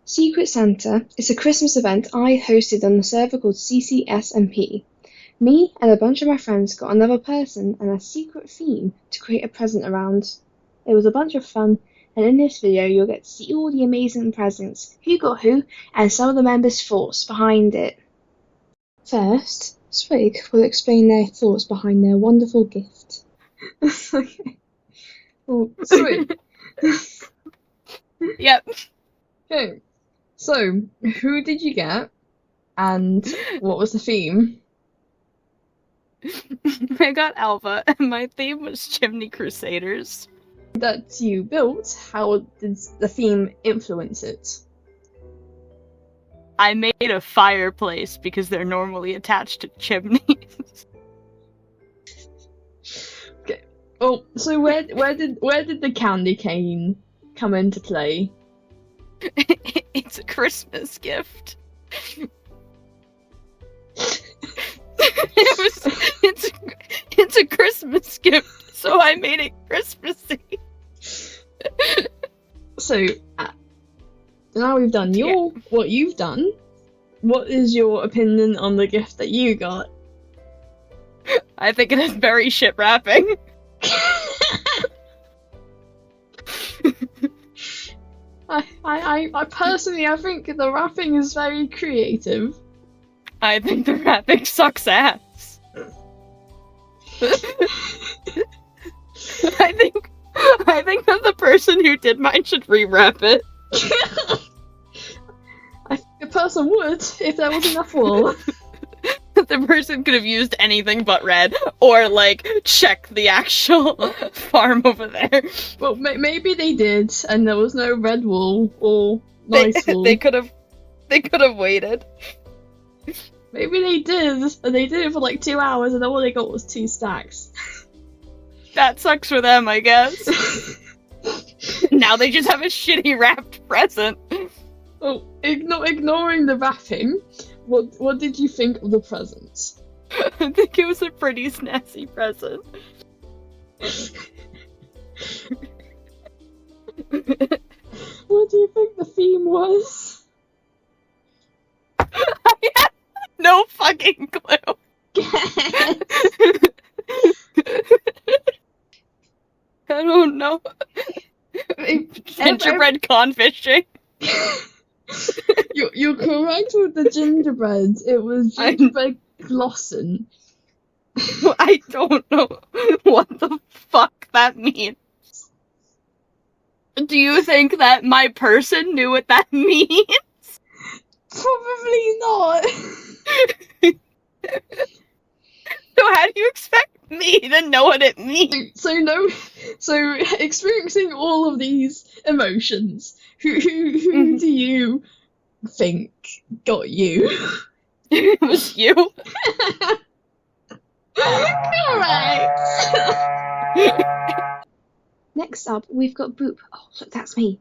Secret Santa is a Christmas event I hosted on a server called CCSMP. Me and a bunch of my friends got another person and a secret theme to create a present around. It was a bunch of fun, and in this video you'll get to see all the amazing presents, who got who, and some of the members' thoughts behind it. First, Swig will explain their thoughts behind their wonderful gift. Okay. Well, Swig. Yep. Okay. So, who did you get, and what was the theme? I got Alva, and my theme was Chimney Crusaders. That you built, how did the theme influence it? I made a fireplace because they're normally attached to chimneys. Okay. Oh, so where did the candy cane come into play? It's a Christmas gift. It's a Christmas gift, so I made it Christmassy. So, now we've done what you've done. What is your opinion on the gift that you got? I think it is very shit wrapping. I personally, I think the wrapping is very creative. I think the wrapping sucks ass. I think that the person who did mine should rewrap it. I think a person would, if there was enough wool. The person could have used anything but red, or like check the actual farm over there. Well, maybe they did, and there was no red wool or nice wool. They could have waited. Maybe they did, and they did it for like 2 hours, and then all they got was 2 stacks. That sucks for them, I guess. Now they just have a shitty wrapped present. Oh, ignoring the wrapping, what did you think of the presents? I think it was a pretty snazzy present. What do you think the theme was? I have no fucking clue. I don't know. Gingerbread con fishing. You're correct with the gingerbread. It was gingerbread glossin. I don't know what the fuck that means. Do you think that my person knew what that means? Probably not. So how do you expect me to know what it means? So experiencing all of these emotions, who do you think got you? It was you. Correct. Next up, we've got Boop. Oh, look, that's me.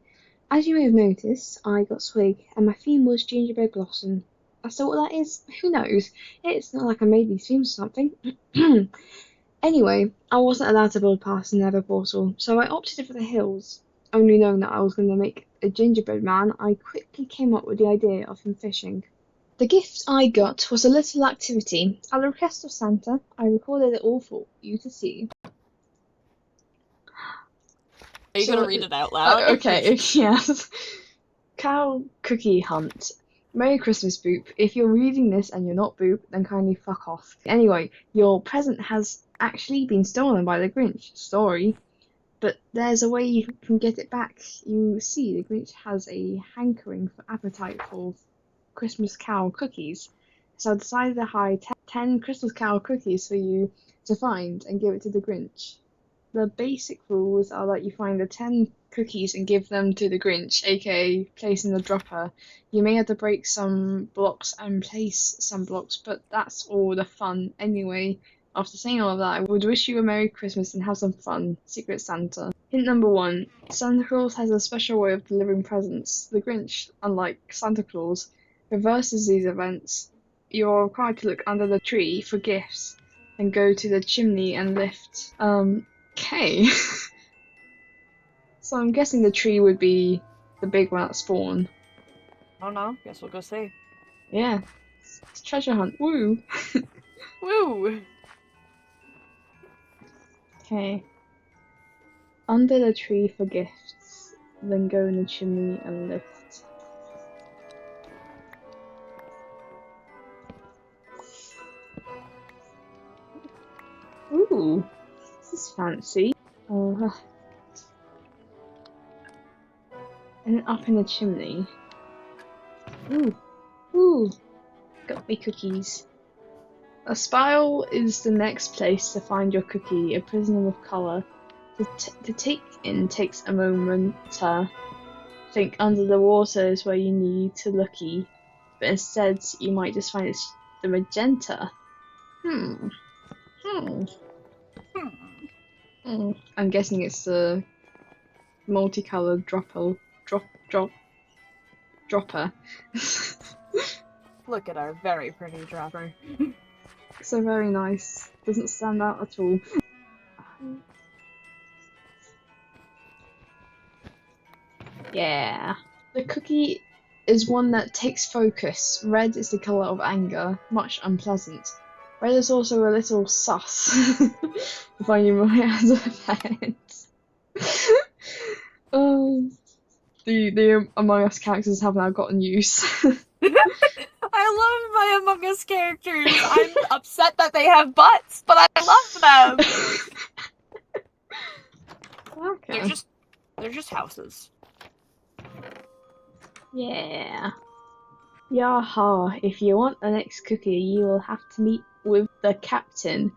As you may have noticed, I got Swig, and my theme was Gingerbread Blossom. So what that is, who knows? It's not like I made these themes or something. Anyway, I wasn't allowed to build past the Nether portal, so I opted for the hills. Only knowing that I was going to make a gingerbread man, I quickly came up with the idea of him fishing. The gift I got was a little activity. At the request of Santa, I recorded it all for you to see. Are you gonna read it out loud? Okay, yes. Cow cookie hunt. Merry Christmas, Boop. If you're reading this and you're not Boop, then kindly fuck off. Anyway, your present has actually been stolen by the Grinch. Sorry. But there's a way you can get it back. You see, the Grinch has a hankering for appetite for Christmas cow cookies. So I decided to hide 10 Christmas cow cookies for you to find and give it to the Grinch. The basic rules are that you find the 10 cookies and give them to the Grinch, aka place in the dropper. You may have to break some blocks and place some blocks, but that's all the fun anyway. After saying all of that, I would wish you a Merry Christmas and have some fun. Secret Santa. Hint number 1. Santa Claus has a special way of delivering presents. The Grinch, unlike Santa Claus, reverses these events. You are required to look under the tree for gifts and go to the chimney and lift. Okay. So I'm guessing the tree would be the big one at spawn. Oh no, guess we'll go see. Yeah. It's treasure hunt. Woo! Woo! Okay. Under the tree for gifts, then go in the chimney and lift. Ooh, this is fancy. And then up in the chimney. Ooh, got me cookies. A spiral is the next place to find your cookie, a prism of colour. To take in takes a moment. Think under the water is where you need to looky, but instead you might just find it's the magenta. I'm guessing it's the multicolored dropper. Look at our very pretty dropper. So very nice. Doesn't stand out at all. Yeah. The cookie is one that takes focus. Red is the colour of anger, much unpleasant. Red is also a little sus. Finding my as a parent. The Among Us characters have now gotten use. I love my Among Us characters. I'm upset that they have butts, but I love them. Okay. They're just houses. Yeah. Yaha, if you want the next cookie, you will have to meet with the captain.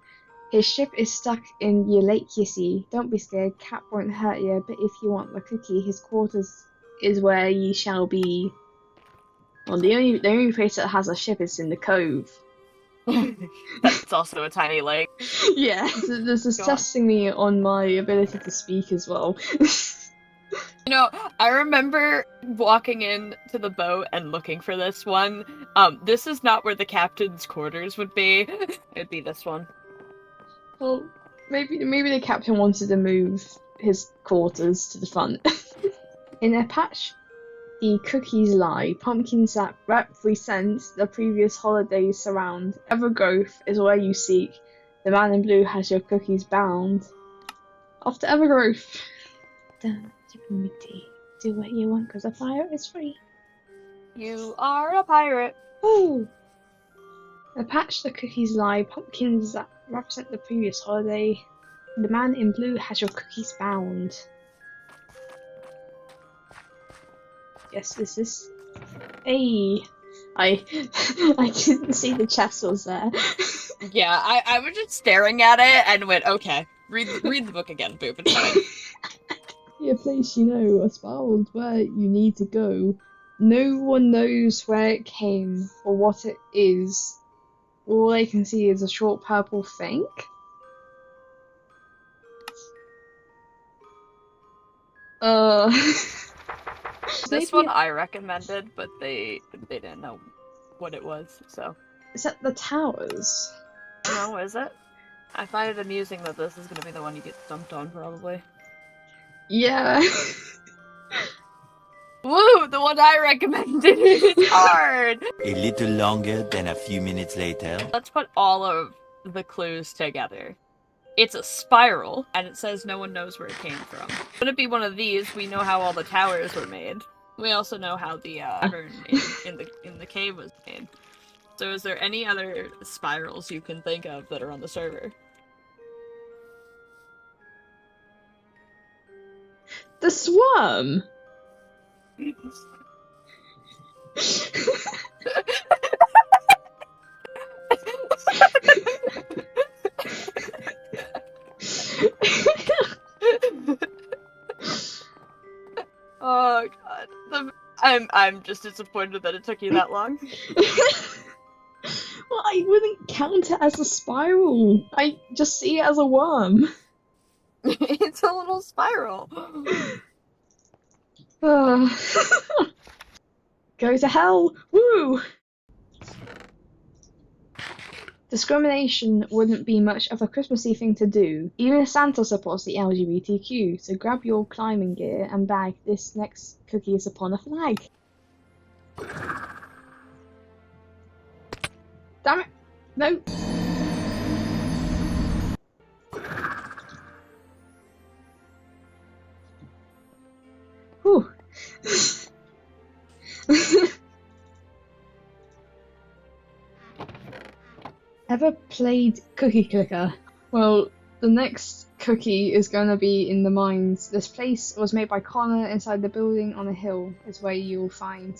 His ship is stuck in your lake, you see. Don't be scared, Cap won't hurt you, but if you want the cookie, his quarters is where you shall be. Well, the only place that has a ship is in the cove. That's also a tiny lake. Yeah, this is testing me on my ability to speak as well. You know, I remember walking into the boat and looking for this one. This is not where the captain's quarters would be. It'd be this one. Well, maybe the captain wanted to move his quarters to the front. In a patch, the cookies lie. Pumpkins that represent the previous holidays surround. Evergrowth is where you seek. The man in blue has your cookies bound. Off to Evergrowth. Do what you want, cause a pirate is free. You are a pirate. Ooh. The patch the cookies lie, pumpkins that represent the previous holiday. The man in blue has your cookies bound. Yes, this is. Hey, I didn't see the chest was there. Yeah, I was just staring at it and went, okay, read the book again, Boop. It's fine. A place you know, a spiral where you need to go. No one knows where it came or what it is. All they can see is a short purple thing. This one I recommended, but they didn't know what it was, so. Is that the towers? No, is it? I find it amusing that this is gonna be the one you get dumped on, probably. Yeah. Woo! The one I recommended! It's hard! A little longer than a few minutes later. Let's put all of the clues together. It's a spiral, and it says no one knows where it came from. Would it be one of these? We know how all the towers were made. We also know how the cavern in the cave was made. So is there any other spirals you can think of that are on the server? The swarm! Oh god. I'm just disappointed that it took you that long. Well, I wouldn't count it as a spiral. I just see it as a worm. It's a little spiral. Go to hell! Woo! Discrimination wouldn't be much of a Christmassy thing to do. Even Santa supports the LGBTQ, so grab your climbing gear and bag. This next cookie is upon a flag. Damn it! No! Whew. Ever played Cookie Clicker? Well, the next cookie is gonna be in the mines. This place was made by Connor inside the building on a hill, is where you'll find.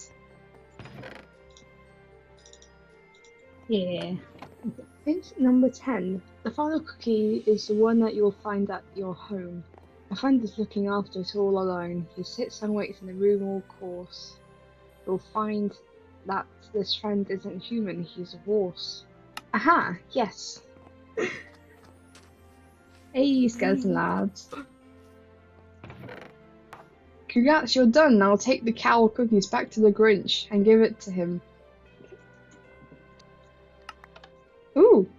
Yeah. Hint number 10. The final cookie is the one that you'll find at your home. A friend is looking after it all alone. He sits and waits in the room all course. You'll find that this friend isn't human, he's a horse. Aha, yes. Hey, skeleton lads. Congrats, you're done. Now take the cow cookies back to the Grinch and give it to him. Ooh.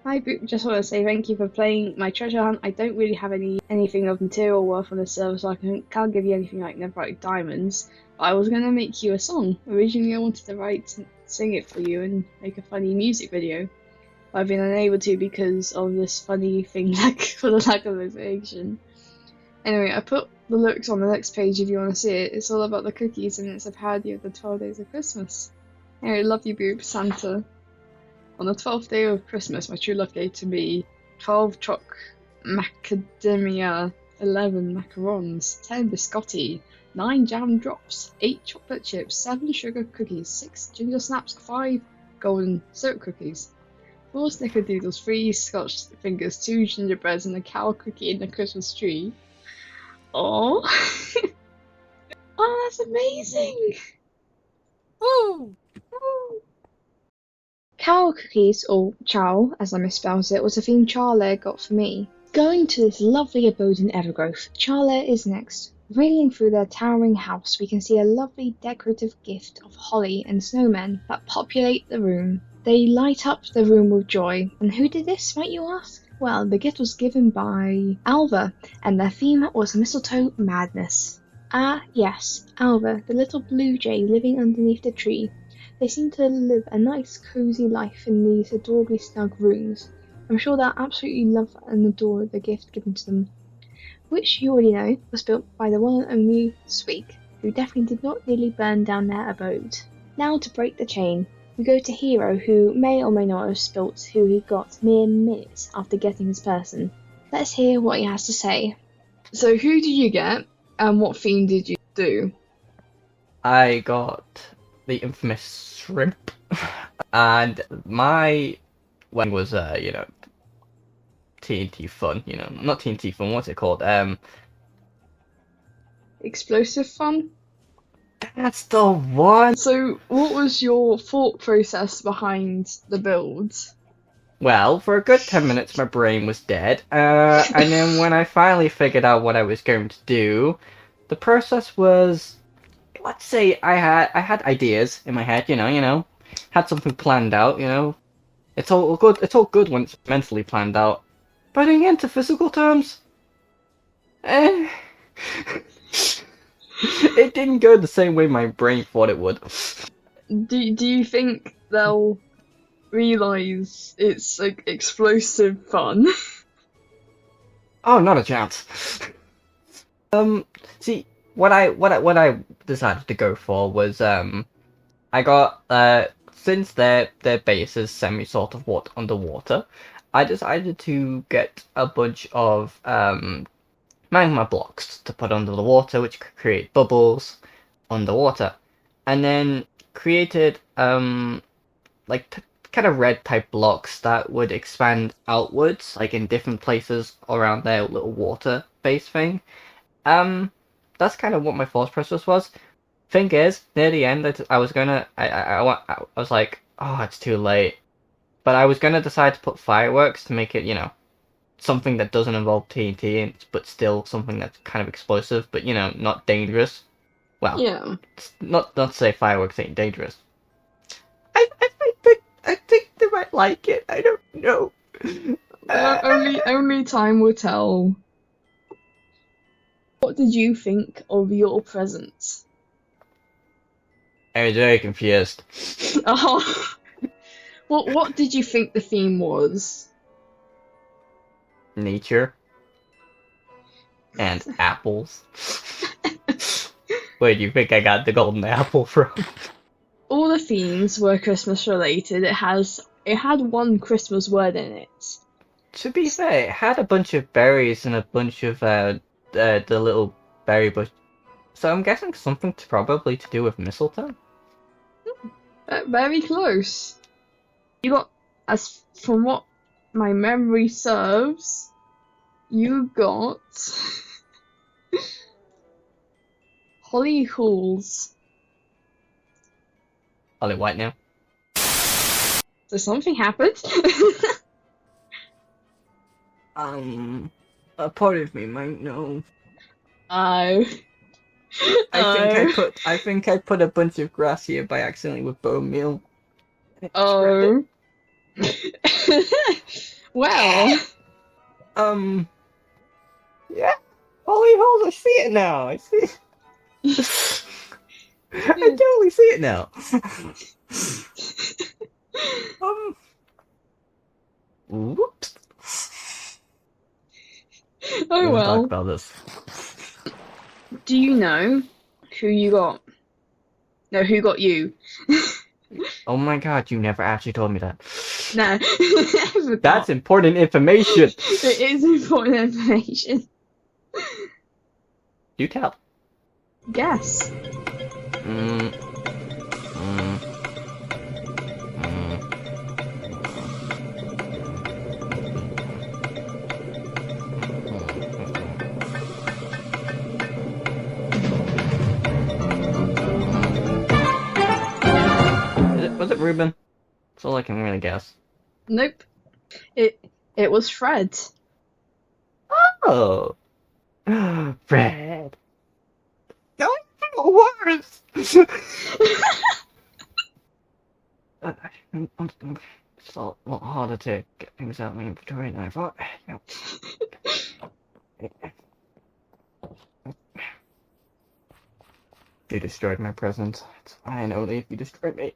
Hi, Boop. Just want to say thank you for playing my treasure hunt. I don't really have anything of material worth on the server, so I can't give you anything like Netherite diamonds. But I was going to make you a song. Originally, I wanted to sing it for you and make a funny music video. But I've been unable to because of this funny thing, for the lack of motivation. Anyway, I put the looks on the next page if you want to see it. It's all about the cookies and it's a parody of the 12 days of Christmas. Anyway, love you, Boop, Santa. On the 12th day of Christmas, my true love gave to me 12 choc macadamia, 11 macarons, 10 biscotti, 9 jam drops, 8 chocolate chips, 7 sugar cookies, 6 ginger snaps, 5 golden syrup cookies, 4 snickerdoodles, 3 scotch fingers, 2 gingerbreads, and a cow cookie in the Christmas tree. Oh, oh, that's amazing! Woo! Cow cookies, or chow, as I misspelled it, was a theme Charleh got for me. Going to this lovely abode in Evergrowth, Charleh is next. Railing through their towering house, we can see a lovely decorative gift of holly and snowmen that populate the room. They light up the room with joy. And who did this, might you ask? Well, the gift was given by Alva, and their theme was mistletoe madness. Ah, yes, Alva, the little blue jay living underneath the tree. They seem to live a nice, cosy life in these adorably snug rooms. I'm sure they'll absolutely love and adore the gift given to them, which you already know was built by the one and only Swig, who definitely did not nearly burn down their abode. Now to break the chain, we go to Hero, who may or may not have spilt who he got mere minutes after getting his person. Let's hear what he has to say. So who did you get, and what theme did you do? I got the infamous shrimp, and my wedding was TNT fun, not TNT fun, what's it called? Explosive fun? That's the one! So what was your thought process behind the build? Well, for a good 10 minutes my brain was dead, and then when I finally figured out what I was going to do, the process was, let's say I had ideas in my head, had something planned out, It's all good when it's mentally planned out. But into physical terms, it didn't go the same way my brain thought it would. Do you think they'll realise it's like explosive fun? Oh, not a chance. See, what I decided to go for was I got since their base is sort of underwater, I decided to get a bunch of magma blocks to put under the water, which could create bubbles underwater, and then created kind of red type blocks that would expand outwards, like in different places around their little water base thing. That's kind of what my thought process was. Thing is, near the end, I was like, oh, it's too late. But I was gonna decide to put fireworks to make it, something that doesn't involve TNT, but still something that's kind of explosive, but not dangerous. Well, Yeah. Not to say fireworks ain't dangerous. I think they might like it. I don't know. Only time will tell. What did you think of your presents? I was very confused. Oh. What did you think the theme was? Nature. And apples. Where do you think I got the golden apple from? All the themes were Christmas related. It had one Christmas word in it. To be fair, it had a bunch of berries and a bunch of the little berry bush. So I'm guessing something probably to do with mistletoe. Very close. You got, as from what my memory serves, you got Holly Halls. Holly White now. So something happened. A part of me might know. Oh. I think I put a bunch of grass here by accidentally with bone meal. Oh. Well. Yeah. Holly Halls, I see it now. I see. I totally see it now. Whoops. Oh We'll well. talk about this. Do you know who you got? No, who got you? Oh my god, you never actually told me that. No. I forgot. That's important information. It is important information. Do tell. Guess. Was it Ruben? That's all I can really guess. Nope. It was Fred. Oh. Fred. Don't worse. It's a lot harder to get things out of my inventory than I thought. You destroyed my present. It's fine, only if you destroyed me.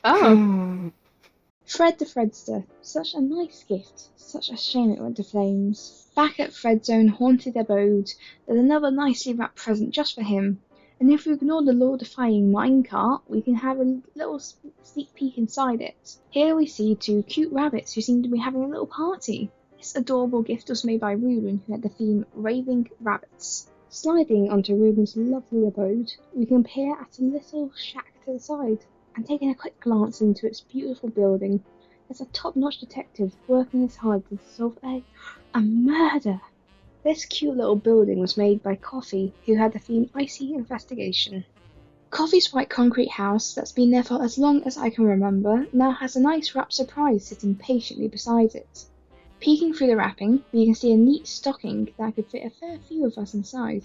Oh. Fred the Fredster. Such a nice gift. Such a shame it went to flames. Back at Fred's own haunted abode, there's another nicely wrapped present just for him. And if we ignore the law-defying minecart, we can have a little sneak peek inside it. Here we see two cute rabbits who seem to be having a little party. This adorable gift was made by Ruben, who had the theme Raving Rabbits. Sliding onto Ruben's lovely abode, we can peer at a little shack to the side, and taking a quick glance into its beautiful building, there's a top-notch detective working his hard to solve a murder. This cute little building was made by Coffee, who had the theme Icy Investigation. Coffee's white concrete house, that's been there for as long as I can remember, now has a nice wrapped surprise sitting patiently beside it. Peeking through the wrapping, we can see a neat stocking that could fit a fair few of us inside.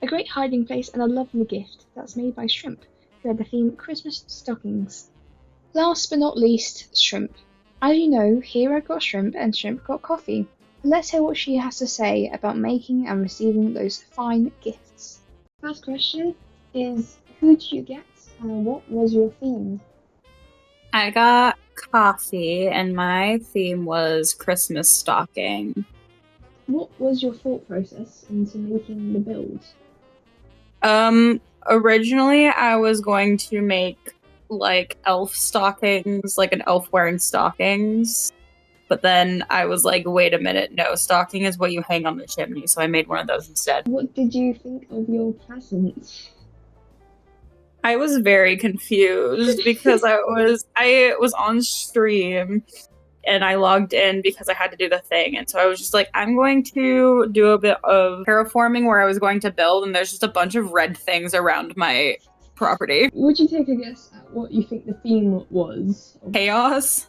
A great hiding place and a lovely gift that's made by Shrimp, who had the theme Christmas stockings. Last but not least, Shrimp. As you know, Hero got Shrimp and Shrimp got Coffee. Let's hear what she has to say about making and receiving those fine gifts. First question is, who did you get and what was your theme? I got Coffee and my theme was Christmas stocking. What was your thought process into making the build? Originally I was going to make like elf stockings, like an elf wearing stockings. But then I was like, wait a minute, no, stocking is what you hang on the chimney, so I made one of those instead. What did you think of your present? I was very confused because I was on stream and I logged in because I had to do the thing. And so I was just like, I'm going to do a bit of terraforming where I was going to build, and there's just a bunch of red things around my property. Would you take a guess at what you think the theme was? Chaos?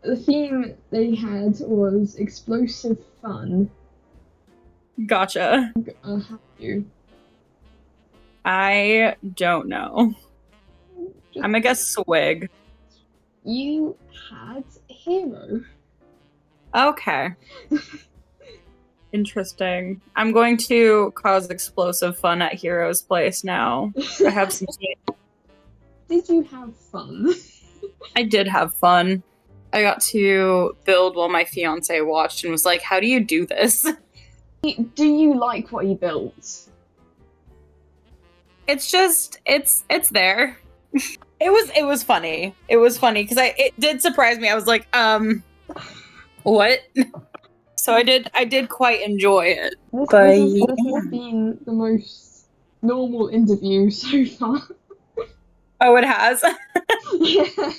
The theme they had was explosive fun. Gotcha. I'll have you. I don't know. I'm gonna guess swig. You had Hero. Okay. Interesting. I'm going to cause explosive fun at Hero's Place now. I have some. Did you have fun? I did have fun. I got to build while my fiance watched and was like, "How do you do this?" Do you like what he built? It's just it's there. It was funny. It was funny because it did surprise me. I was like, what? So I did quite enjoy it. This But has been the most normal interview so far. Oh, it has. Yeah.